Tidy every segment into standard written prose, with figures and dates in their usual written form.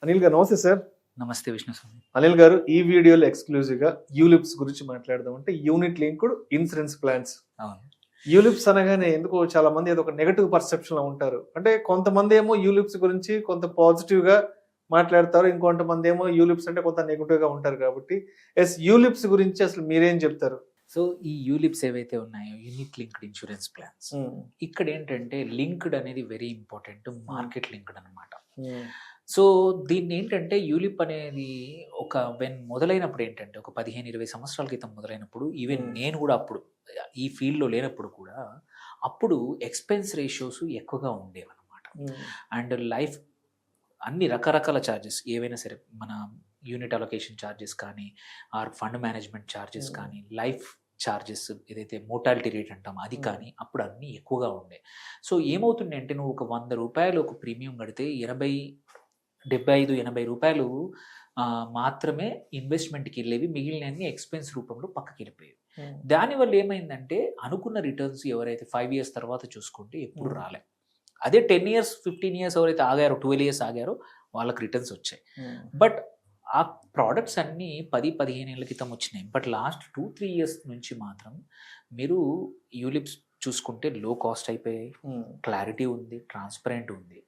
అనిల్ గారు నమస్తే సార్. నమస్తే విష్ణుస్వామి. అనిల్ గారు ఈ వీడియోలో ఎక్స్క్లూజివ్ గా యూలిప్స్ గురించి మాట్లాడదాం. అంటే యూనిట్ లింక్డ్ ఇన్సూరెన్స్ ప్లాన్స్. అవును. యూలిప్స్ అనగానే ఎందుకో చాలా మంది అది ఒక నెగటివ్ పర్సెప్షన్ లో ఉంటారు. అంటే కొంతమంది ఏమో యూలిప్స్ గురించి కొంత పాజిటివ్ గా మాట్లాడతారు, ఇంకొంతమంది ఏమో యూలిప్స్ అంటే కొంత నెగటివ్ గా ఉంటారు. కాబట్టి యూలిప్స్ గురించి అసలు మీరేం చెప్తారు? సో ఈ యూలిప్స్ ఏవైతే ఉన్నాయో యూనిట్ లింక్డ్ ఇన్సూరెన్స్ ప్లాన్స్, ఇక్కడ ఏంటంటే లింక్డ్ అనేది వెరీ ఇంపార్టెంట్, మార్కెట్ లింక్డ్ అనమాట. సో దీన్ని ఏంటంటే యూలిప్ అనేది మొదలైనప్పుడు ఏంటంటే ఒక 15-20 సంవత్సరాల క్రితం మొదలైనప్పుడు, ఈవెన్ నేను కూడా అప్పుడు ఈ ఫీల్డ్లో లేనప్పుడు కూడా అప్పుడు ఎక్స్పెన్స్ రేషియోస్ ఎక్కువగా ఉండేవి అనమాట. అండ్ లైఫ్ అన్ని రకరకాల ఛార్జెస్ ఏవైనా సరే, మన యూనిట్ అలొకేషన్ ఛార్జెస్ కానీ, ఆర్ ఫండ్ మేనేజ్మెంట్ ఛార్జెస్ కానీ, లైఫ్ ఛార్జెస్ ఏదైతే మోర్టాలిటీ రేట్ అంటాం అది కానీ, అప్పుడు అన్నీ ఎక్కువగా ఉండే. సో ఏమవుతుంది అంటే, నువ్వు ఒక 100 రూపాయలు ఒక ప్రీమియం కడితే 75-80 రూపాయలు మాత్రమే ఇన్వెస్ట్మెంట్కి వెళ్ళేవి, మిగిలినన్ని ఎక్స్పెన్స్ రూపంలో పక్కకి వెళ్ళిపోయేవి. దానివల్ల ఏమైందంటే, అనుకున్న రిటర్న్స్ ఎవరైతే 5 years తర్వాత చూసుకుంటే ఎప్పుడు రాలే. అదే 10 years 15 years ఎవరైతే ఆగారో, 12 years ఆగారో వాళ్ళకి రిటర్న్స్ వచ్చాయి. బట్ ఆ ప్రోడక్ట్స్ అన్నీ 10-15 ఏళ్ళ క్రితం వచ్చినాయి. బట్ లాస్ట్ 2-3 years నుంచి మాత్రం మీరు యూలిప్స్ చూసుకుంటే లో కాస్ట్ అయిపోయాయి, క్లారిటీ ఉంది, ట్రాన్స్పరెంట్ ఉంది.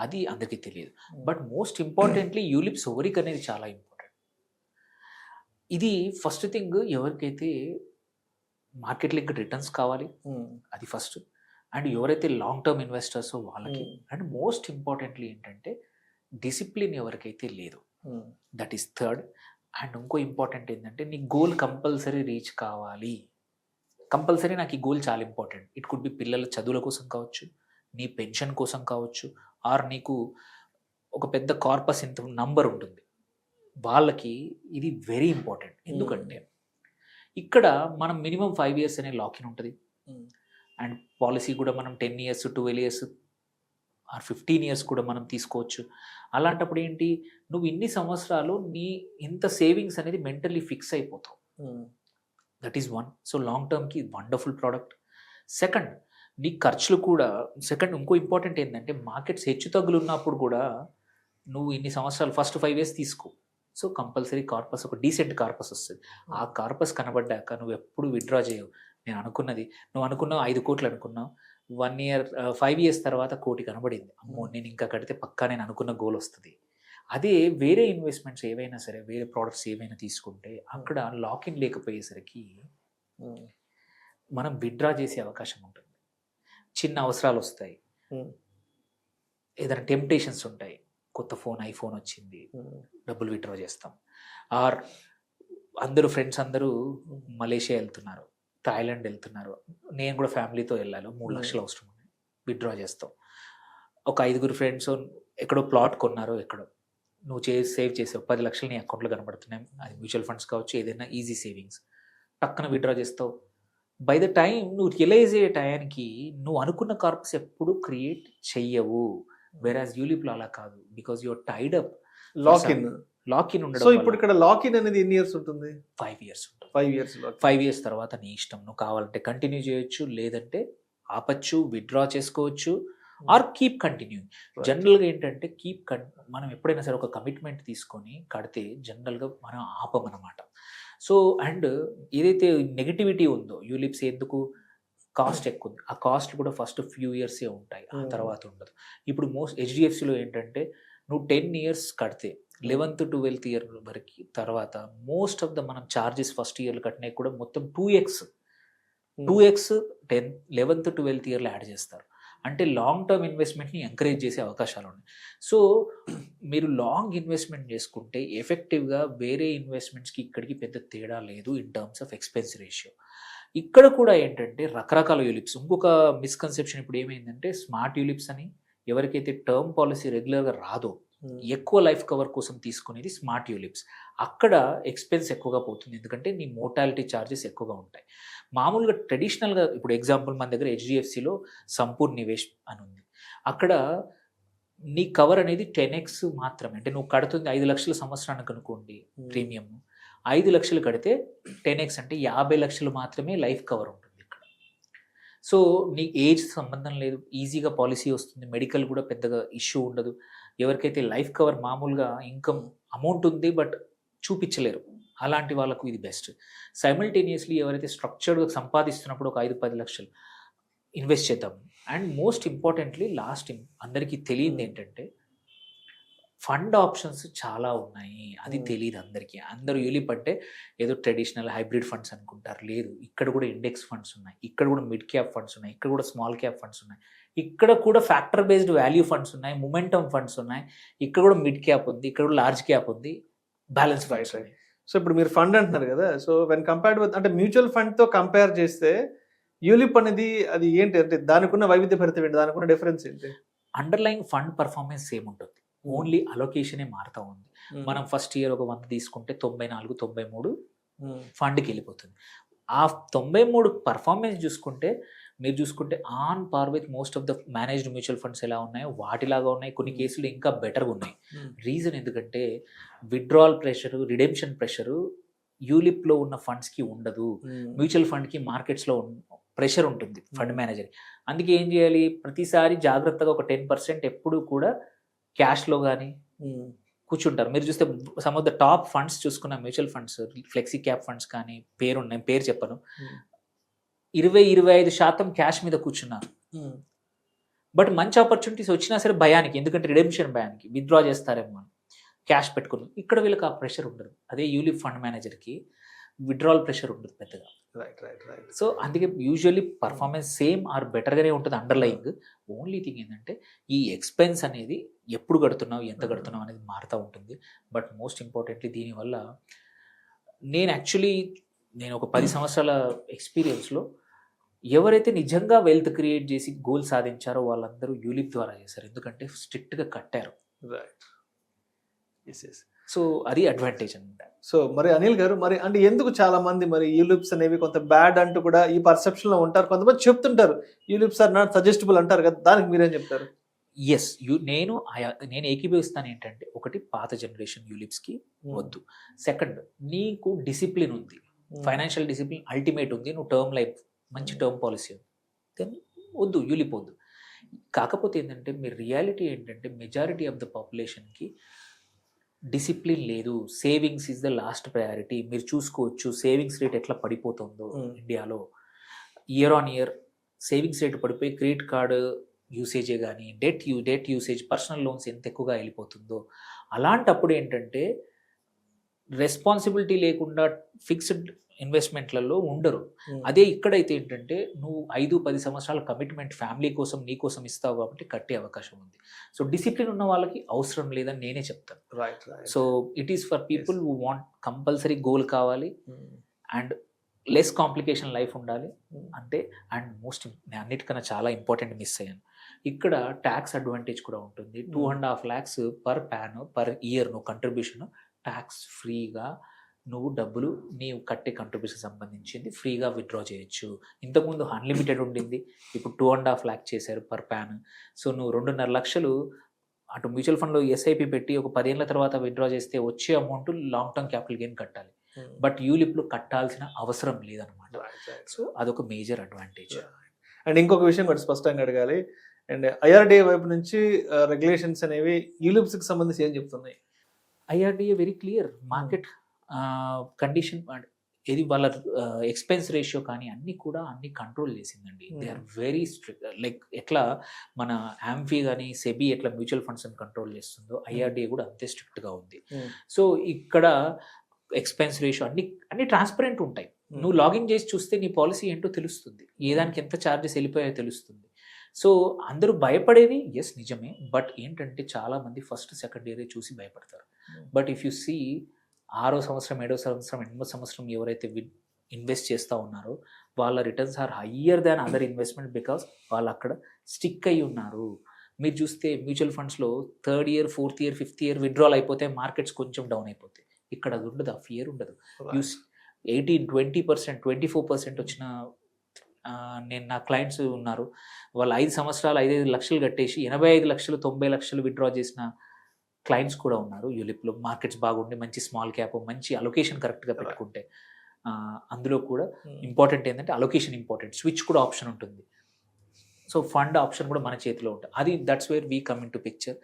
అది అందరికీ తెలియదు. బట్ మోస్ట్ ఇంపార్టెంట్లీ యూలిప్స్ ఎవరికి అనేది చాలా ఇంపార్టెంట్. ఇది ఫస్ట్ థింగ్, ఎవరికైతే మార్కెట్ లింక్ రిటర్న్స్ కావాలి అది ఫస్ట్. అండ్ ఎవరైతే లాంగ్ టర్మ్ ఇన్వెస్టర్స్ వాళ్ళకి. అండ్ మోస్ట్ ఇంపార్టెంట్లీ ఏంటంటే డిసిప్లిన్ ఎవరికైతే లేదు, దట్ ఈస్ థర్డ్. అండ్ ఇంకో ఇంపార్టెంట్ ఏంటంటే, నీ గోల్ కంపల్సరీ రీచ్ కావాలి. కంపల్సరీ నాకు ఈ గోల్ చాలా ఇంపార్టెంట్. ఇట్ కుడ్ బి పిల్లల చదువుల కోసం కావచ్చు, నీ పెన్షన్ కోసం కావచ్చు, ఆర్ నీకు ఒక పెద్ద కార్పస్ ఇంత నంబర్ ఉంటుంది, వాళ్ళకి ఇది వెరీ ఇంపార్టెంట్. ఎందుకంటే ఇక్కడ మనం మినిమం 5 years అనే లాకిన్ ఉంటుంది. అండ్ పాలసీ కూడా మనం 10 years 12 years ఆర్ 15 years కూడా మనం తీసుకోవచ్చు. అలాంటప్పుడు ఏంటి, నువ్వు ఇన్ని సంవత్సరాలు నీ ఇంత సేవింగ్స్ అనేది మెంటల్లీ ఫిక్స్ అయిపోతావు. That is one. So long టర్మ్కి వండర్ఫుల్ ప్రోడక్ట్. సెకండ్, నీ ఖర్చులు కూడా. ఇంకో ఇంపార్టెంట్ ఏంటంటే, మార్కెట్స్ హెచ్చు తగ్గులు ఉన్నప్పుడు కూడా నువ్వు ఇన్ని సంవత్సరాలు ఫస్ట్ 5 years తీసుకో. సో కంపల్సరీ కార్పస్, ఒక డీసెంట్ కార్పస్ వస్తుంది. ఆ కార్పస్ కనబడ్డాక నువ్వు ఎప్పుడు విత్డ్రా చేయవు. నువ్వు అనుకున్నావు 5 కోట్లు అనుకున్నావు, 5 years తర్వాత 1 కోటి కనబడింది. అమ్మో, నేను ఇంకా కడితే పక్కా నేను అనుకున్న గోల్ వస్తుంది. అదే వేరే ఇన్వెస్ట్మెంట్స్ ఏవైనా సరే, వేరే ప్రోడక్ట్స్ ఏవైనా తీసుకుంటే అక్కడ లాకిన్ లేకపోయేసరికి మనం విత్డ్రా చేసే అవకాశం ఉంటుంది. చిన్న అవసరాలు వస్తాయి, ఏదైనా టెంప్టేషన్స్ ఉంటాయి. కొత్త ఐఫోన్ వచ్చింది, డబ్బులు విత్డ్రా చేస్తాం. ఆర్ ఫ్రెండ్స్ అందరూ మలేషియా వెళ్తున్నారు, థాయిలాండ్ వెళ్తున్నారు, నేను కూడా ఫ్యామిలీతో వెళ్ళాలి, 3 లక్షలు అవసరం ఉంది, విత్డ్రా చేస్తాం. ఒక 5 ఫ్రెండ్స్ ఎక్కడో ప్లాట్ కొన్నారో, ఎక్కడో నువ్వు సేవ్ చేసావు, 10 లక్షలు నీ అకౌంట్లో కనబడుతున్నాయి. అది మ్యూచువల్ ఫండ్స్ కావచ్చు, ఏదైనా ఈజీ సేవింగ్స్, టక్కున విత్డ్రా చేస్తావు. బై ద టైం నువ్వు రియలైజ్ అయ్యే టయానికి నువ్వు అనుకున్న కార్పస్ ఎప్పుడు క్రియేట్ చెయ్యవు. వెరాజ్ యూలిప్లో అలా కాదు, because your tied up. Lock-in ఉండడం. సో ఇప్పుడు ఇక్కడ లాకిన్ అనేది ఎన్ని ఇయర్స్ ఉంటుంది? 5 years ఉంటుంది. 5 years తర్వాత నీ ఇష్టం, నువ్వు కావాలంటే కంటిన్యూ చేయొచ్చు, లేదంటే ఆపచ్చు, విత్డ్రా చేసుకోవచ్చు, ఆర్ కీప్ కంటిన్యూ. జనరల్గా ఏంటంటే మనం ఎప్పుడైనా సరే ఒక కమిట్మెంట్ తీసుకొని కడితే జనరల్గా మనం ఆపమన్నమాట. సో అండ్ ఏదైతే నెగిటివిటీ ఉందో యూలిప్స్, ఎందుకు కాస్ట్ ఎక్కువ ఉంది, ఆ కాస్ట్ కూడా ఫస్ట్ ఫ్యూ ఇయర్సే ఉంటాయి, ఆ తర్వాత ఉండదు. ఇప్పుడు హెచ్డిఎఫ్సిలో ఏంటంటే, నువ్వు 10 years కడితే 11th 12th year వరకు తర్వాత మోస్ట్ ఆఫ్ ద మనం ఛార్జెస్ ఫస్ట్ ఇయర్లో కట్టినవి కూడా మొత్తం 2x 11th 12th yearలో యాడ్ చేస్తారు. అంటే లాంగ్ టర్మ్ ఇన్వెస్ట్మెంట్ని ఎంకరేజ్ చేసే అవకాశాలు ఉన్నాయి. సో మీరు లాంగ్ ఇన్వెస్ట్మెంట్ చేసుకుంటే ఎఫెక్టివ్గా వేరే ఇన్వెస్ట్మెంట్స్కి ఇక్కడికి పెద్ద తేడా లేదు in terms of expense ratio. ఇక్కడ కూడా ఏంటంటే రకరకాల యూలిప్స్. ఇంకొక మిస్కన్సెప్షన్ ఇప్పుడు ఏమైందంటే, స్మార్ట్ యూలిప్స్ అని, ఎవరికైతే టర్మ్ పాలసీ రెగ్యులర్గా రాదో, ఎక్కువ లైఫ్ కవర్ కోసం తీసుకునేది స్మార్ట్ యూలిప్స్. అక్కడ ఎక్స్పెన్స్ ఎక్కువగా పోతుంది, ఎందుకంటే నీ మోర్టాలిటీ ఛార్జెస్ ఎక్కువగా ఉంటాయి. మామూలుగా ట్రెడిషనల్గా ఇప్పుడు ఎగ్జాంపుల్ మన దగ్గర హెచ్డిఎఫ్సిలో సంపూర్ణ నివేష్ అని ఉంది. అక్కడ నీ కవర్ అనేది 10x మాత్రమే. అంటే నువ్వు కడుతుంది 5 లక్షల సంవత్సరానికి అనుకోండి ప్రీమియం, 5 లక్షలు కడితే 10x అంటే 50 లక్షలు మాత్రమే లైఫ్ కవర్ ఉంటుంది ఇక్కడ. సో నీ ఏజ్ సంబంధం లేదు, ఈజీగా పాలసీ వస్తుంది, మెడికల్ కూడా పెద్దగా ఇష్యూ ఉండదు. ఎవరికైతే లైఫ్ కవర్ మామూలుగా ఇన్కమ్ అమౌంట్ ఉంది బట్ చూపించలేరు, అలాంటి వాళ్ళకు ఇది బెస్ట్. సైమల్టేనియస్లీ ఎవరైతే స్ట్రక్చర్డ్గా సంపాదిస్తున్నప్పుడు ఒక 5-10 లక్షలు ఇన్వెస్ట్ చేద్దాం. అండ్ మోస్ట్ ఇంపార్టెంట్లీ లాస్ట్ అందరికీ తెలియదు ఏంటంటే ఫండ్ ఆప్షన్స్ చాలా ఉన్నాయి, అది తెలియదు అందరికీ. అందరూ యూలిప్ అంటే ఏదో ట్రెడిషనల్ హైబ్రిడ్ ఫండ్స్ అనుకుంటారు, లేదు, ఇక్కడ కూడా ఇండెక్స్ ఫండ్స్ ఉన్నాయి, ఇక్కడ కూడా మిడ్ క్యాప్ ఫండ్స్ ఉన్నాయి, ఇక్కడ కూడా స్మాల్ క్యాప్ ఫండ్స్ ఉన్నాయి, ఇక్కడ కూడా ఫ్యాక్టర్ బేస్డ్ వాల్యూ ఫండ్స్ ఉన్నాయి, మొమెంటమ్ ఫండ్స్ ఉన్నాయి, ఇక్కడ కూడా మిడ్ క్యాప్ ఉంది, ఇక్కడ కూడా లార్జ్ క్యాప్ ఉంది, బ్యాలెన్స్ ఫండ్స్ ఉన్నాయి. సో ఇప్పుడు మీరు ఫండ్ అంటున్నారు కదా, సో వెన్ కంపేర్డ్ విత్ అంటే మ్యూచువల్ ఫండ్ తో కంపేర్ చేస్తే యూలిప్ అనేది అది ఏంటి అంటే దానికి ఉన్న వైవిధ్య భరితం ఏంటి, దానికి ఉన్న డిఫరెన్స్ ఏంటి? అండర్లైన్ ఫండ్ పర్ఫార్మెన్స్ సేమ్ ఉంటుంది, ఓన్లీ అలొకేషనే మారుతూ ఉంది. మనం ఫస్ట్ ఇయర్ ఒక 100 తీసుకుంటే 94-93 ఫండ్కి వెళ్ళిపోతుంది. ఆ 93 పర్ఫార్మెన్స్ చూసుకుంటే మీరు చూసుకుంటే on par with most of the managed mutual funds ఎలా ఉన్నాయో వాటిలాగా ఉన్నాయి, కొన్ని కేసులు ఇంకా బెటర్గా ఉన్నాయి. రీజన్ ఎందుకంటే విత్డ్రాల్ ప్రెషరు, రిడెంప్షన్ ప్రెషరు యూలిప్లో ఉన్న ఫండ్స్కి ఉండదు, మ్యూచువల్ ఫండ్కి మార్కెట్స్లో ప్రెషర్ ఉంటుంది ఫండ్ మేనేజర్. అందుకే ఏం చేయాలి, ప్రతిసారి జాగ్రత్తగా ఒక 10% ఎప్పుడు కూడా క్యాష్లో కానీ కూర్చుంటారు. మీరు చూస్తే some of the top funds చూసుకున్న mutual funds, flexi cap funds కానీ పేరున్నాయి, పేరు చెప్పను, 20-25% క్యాష్ మీద కూర్చున్నారు. బట్ మంచి ఆపర్చునిటీస్ వచ్చినా సరే భయానికి, ఎందుకంటే రిడెంప్షన్ భయానికి విత్డ్రా చేస్తారేమో అని క్యాష్ పెట్టుకుని. ఇక్కడ వీళ్ళకి ఆ ప్రెషర్ ఉండదు. అదే యూలిప్ ఫండ్ మేనేజర్కి విత్డ్రాల్ ప్రెషర్ ఉండదు పెద్దగా. సో అందుకే యూజువల్లీ పర్ఫార్మెన్స్ సేమ్ ఆర్ బెటర్గానే ఉంటుంది అండర్లయింగ్. ఓన్లీ థింగ్ ఏంటంటే ఈ ఎక్స్పెన్స్ అనేది ఎప్పుడు కడుతున్నావు, ఎంత కడుతున్నావు అనేది మారుతూ ఉంటుంది. బట్ మోస్ట్ ఇంపార్టెంట్లీ దీనివల్ల నేను ఒక 10 సంవత్సరాల ఎక్స్పీరియన్స్లో ఎవరైతే నిజంగా వెల్త్ క్రియేట్ చేసి గోల్ సాధించారో వాళ్ళందరూ యూలిప్ ద్వారా చేశారు, ఎందుకంటే స్ట్రిక్ట్గా కట్టారు. సో అది అడ్వాంటేజ్ అనమాట. సో మరి అనిల్ గారు, మరి అంటే ఎందుకు చాలా మంది మరి యూలిప్స్ అనేవి కొంత బ్యాడ్ అంటూ కూడా ఈ పర్సెప్షన్ లో ఉంటారు, కొంతమంది చెప్తుంటారు యూలిప్స్ ఆర్ నాట్ సజెస్టబుల్ అంటారు కదా, దానికి మీరేం చెప్తారు? ఎస్, నేను ఏకీభవిస్తాను. ఏంటంటే ఒకటి, పాత జనరేషన్ యూలిప్స్కి వద్దు. సెకండ్, నీకు డిసిప్లిన్ ఉంది, ఫైనాన్షియల్ డిసిప్లిన్ అల్టిమేట్ ఉంది, నువ్వు టర్మ్ లైఫ్ మంచి టర్మ్ పాలసీ ఉంది, దెన్ వద్దు, యూలిప్ వద్దు. కాకపోతే ఏంటంటే మీరు రియాలిటీ ఏంటంటే మెజారిటీ ఆఫ్ ద పాపులేషన్కి డిసిప్లిన్ లేదు, savings is the last priority. మీరు చూసుకోవచ్చు సేవింగ్స్ రేట్ ఎట్లా పడిపోతుందో ఇండియాలో. Year on year savings rate పడిపోయి క్రెడిట్ కార్డు యూసేజే కానీ డెట్ యూసేజ్, పర్సనల్ లోన్స్ ఎంత ఎక్కువగా వెళ్ళిపోతుందో. అలాంటప్పుడు ఏంటంటే రెస్పాన్సిబిలిటీ లేకుండా ఫిక్స్డ్ ఇన్వెస్ట్మెంట్లలో ఉండరు. అదే ఇక్కడైతే ఏంటంటే నువ్వు 5-10 సంవత్సరాల కమిట్మెంట్ ఫ్యామిలీ కోసం నీ కోసం ఇస్తావు కాబట్టి కట్టే అవకాశం ఉంది. సో డిసిప్లిన్ ఉన్న వాళ్ళకి అవసరం లేదని నేనే చెప్తాను. So it is for people who want compulsory goal కావాలి అండ్ లెస్ కాంప్లికేషన్ లైఫ్ ఉండాలి అంటే. అండ్ మోస్ట్ అన్నిటికన్నా చాలా ఇంపార్టెంట్ మిస్ అయ్యాను, ఇక్కడ ట్యాక్స్ అడ్వాంటేజ్ కూడా ఉంటుంది. 2.5 lakhs పర్ ఇయర్ నువ్వు కంట్రిబ్యూషన్ ట్యాక్స్ ఫ్రీగా, నువ్వు డబ్బులు నీవు కట్టే కంట్రిబ్యూషన్ సంబంధించింది ఫ్రీగా విత్డ్రా చేయొచ్చు. ఇంతకుముందు అన్లిమిటెడ్ ఉండింది, ఇప్పుడు 2.5 lakh చేశారు పర్ ప్యాన్. సో నువ్వు 2.5 లక్షలు అటు మ్యూచువల్ ఫండ్లో ఎస్ఐపి పెట్టి ఒక 10 ఏళ్ళ తర్వాత విత్డ్రా చేస్తే వచ్చే amount long term capital gain కట్టాలి. బట్ యూలిప్లో కట్టాల్సిన అవసరం లేదనమాట. సో అదొక మేజర్ అడ్వాంటేజ్. అండ్ ఇంకొక విషయం కూడా స్పష్టంగా అడగాలి, అండ్ ఐఆర్డిఏ వైపు నుంచి రెగ్యులేషన్స్ అనేవి యూలిప్స్కి సంబంధించి ఏం చెప్తున్నాయి? IRDA very clear, market condition ఏది వాళ్ళ ఎక్స్పెన్స్ రేషియో కానీ అన్ని కంట్రోల్ చేసిందండి. They are very strict. Like ఎట్లా మన ఆంఫీ కానీ సెబీ ఎట్లా మ్యూచువల్ ఫండ్స్ అని కంట్రోల్ చేస్తుందో ఐఆర్డిఏ కూడా అంతే స్ట్రిక్ట్గా ఉంది. సో ఇక్కడ ఎక్స్పెన్స్ రేషియో అన్ని ట్రాన్స్పరెంట్ ఉంటాయి. నువ్వు లాగిన్ చేసి చూస్తే నీ పాలసీ ఏంటో తెలుస్తుంది, ఏ దానికి ఎంత ఛార్జెస్ వెళ్ళిపోయాయో తెలుస్తుంది. సో అందరూ భయపడేది ఎస్ నిజమే, బట్ ఏంటంటే చాలామంది ఫస్ట్ సెకండ్ ఇయరే చూసి భయపడతారు. బట్ ఇఫ్ యు సీ 6వ సంవత్సరం 7వ సంవత్సరం 8వ సంవత్సరం ఎవరైతే ఇన్వెస్ట్ చేస్తూ ఉన్నారో వాళ్ళ returns are higher than other investment, because వాళ్ళు అక్కడ స్టిక్ అయి ఉన్నారు. మీరు చూస్తే మ్యూచువల్ ఫండ్స్లో 3rd year 4th year 5th year withdrawal అయిపోతే మార్కెట్స్ కొంచెం డౌన్ అయిపోతాయి. ఇక్కడ అది ఉండదు, ఆ ఫియర్ ఉండదు. 18-20% 24% వచ్చిన నేను నా క్లయింట్స్ ఉన్నారు, వాళ్ళు 5 సంవత్సరాలు 5 లక్షలు కట్టేసి 85 లక్షలు 90 లక్షలు విత్డ్రా చేసిన క్లయింట్స్ కూడా ఉన్నారు యూలిప్లో. మార్కెట్స్ బాగుండి మంచి స్మాల్ క్యాప్ మంచి అలొకేషన్ కరెక్ట్గా పెట్టుకుంటే. అందులో కూడా ఇంపార్టెంట్ ఏంటంటే అలొకేషన్ ఇంపార్టెంట్, స్విచ్ కూడా ఆప్షన్ ఉంటుంది. సో ఫండ్ ఆప్షన్ కూడా మన చేతిలో ఉంటుంది. అది that's where we come into picture.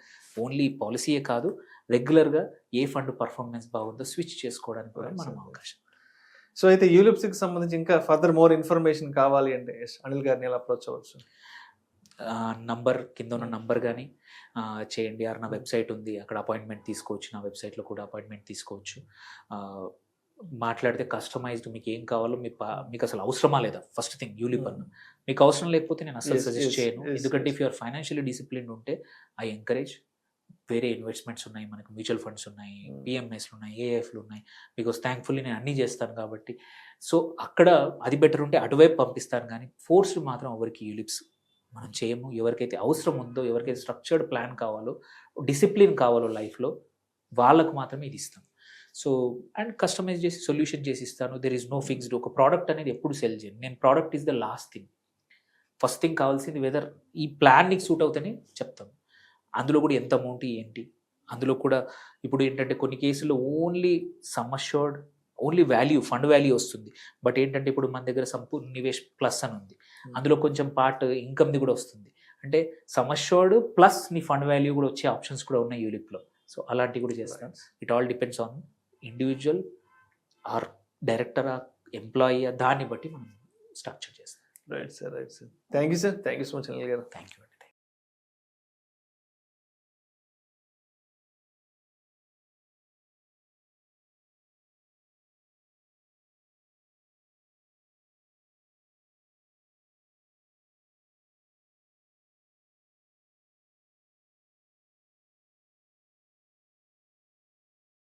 Only పాలసీయే కాదు, రెగ్యులర్గా ఏ ఫండ్ పర్ఫార్మెన్స్ బాగుందో స్విచ్ చేసుకోవడానికి కూడా మనం అవకాశం. సో అయితే యూలిప్స్కి సంబంధించి ఇంకా ఫర్దర్ మోర్ ఇన్ఫర్మేషన్ కావాలి అంటే అనిల్ గారిని ఎలా అప్రోచ్ అవ్వచ్చు? నంబర్ కింద ఉన్న నంబర్ కానీ చేయండి, నా వెబ్సైట్ ఉంది, అక్కడ అపాయింట్మెంట్ తీసుకోవచ్చు, నా వెబ్సైట్లో కూడా అపాయింట్మెంట్ తీసుకోవచ్చు. మాట్లాడితే కస్టమైజ్డ్ మీకు ఏం కావాలో మీకు అసలు అవసరమా లేదా, ఫస్ట్ థింగ్ యూలిప్ అన్న మీకు అవసరం లేకపోతే నేను అసలు సజెస్ట్ చేయను. ఎందుకంటే ఇఫ్ యూఆర్ ఫైనాన్షియలీ డిసిప్లిన్ ఉంటే ఐ ఎంకరేజ్. వేరే ఇన్వెస్ట్మెంట్స్ ఉన్నాయి, మనకు మ్యూచువల్ ఫండ్స్ ఉన్నాయి, పిఎంఎస్లు ఉన్నాయి, ఏఎఫ్లు ఉన్నాయి, బికాస్ థ్యాంక్ఫుల్లీ నేను అన్నీ చేస్తాను కాబట్టి. సో అక్కడ అది బెటర్ ఉంటే అటువైపు పంపిస్తాను, కానీ ఫోర్స్డ్ మాత్రం ఎవరికి యూలిప్స్ మనం చేయము. ఎవరికైతే అవసరం ఉందో, ఎవరికైతే స్ట్రక్చర్డ్ ప్లాన్ కావాలో, డిసిప్లిన్ కావాలో లైఫ్లో, వాళ్ళకు మాత్రమే ఇది ఇస్తాం. సో అండ్ కస్టమైజ్ చేసి సొల్యూషన్ చేసి ఇస్తాను. There is no fixed. ఒక ప్రోడక్ట్ అనేది ఎప్పుడు సెల్ చేయను నేను. Product is the last thing. First thing కావాల్సింది వెదర్ ఈ ప్లాన్ నీకు సూట్ అవుతానే చెప్తాను. అందులో కూడా ఎంత అమౌంట్ ఏంటి, అందులో కూడా ఇప్పుడు ఏంటంటే కొన్ని కేసుల్లో only sum assured, only value, fund value వస్తుంది. బట్ ఏంటంటే ఇప్పుడు మన దగ్గర సంపూర్ణ నివేష్ ప్లస్ అని ఉంది, అందులో కొంచెం పార్ట్ ఇన్కమ్ది కూడా వస్తుంది. అంటే సమ్ అష్యూర్డ్ ప్లస్ నీ ఫండ్ వాల్యూ కూడా వచ్చే ఆప్షన్స్ కూడా ఉన్నాయి యూలిప్లో. సో అలాంటివి కూడా చేస్తాను. It all depends on individual or director or employee, దాన్ని బట్టి మనం స్ట్రక్చర్ చేస్తాం. Right sir, right sir. Thank you sir, thank you so much Anil garu. Thank you.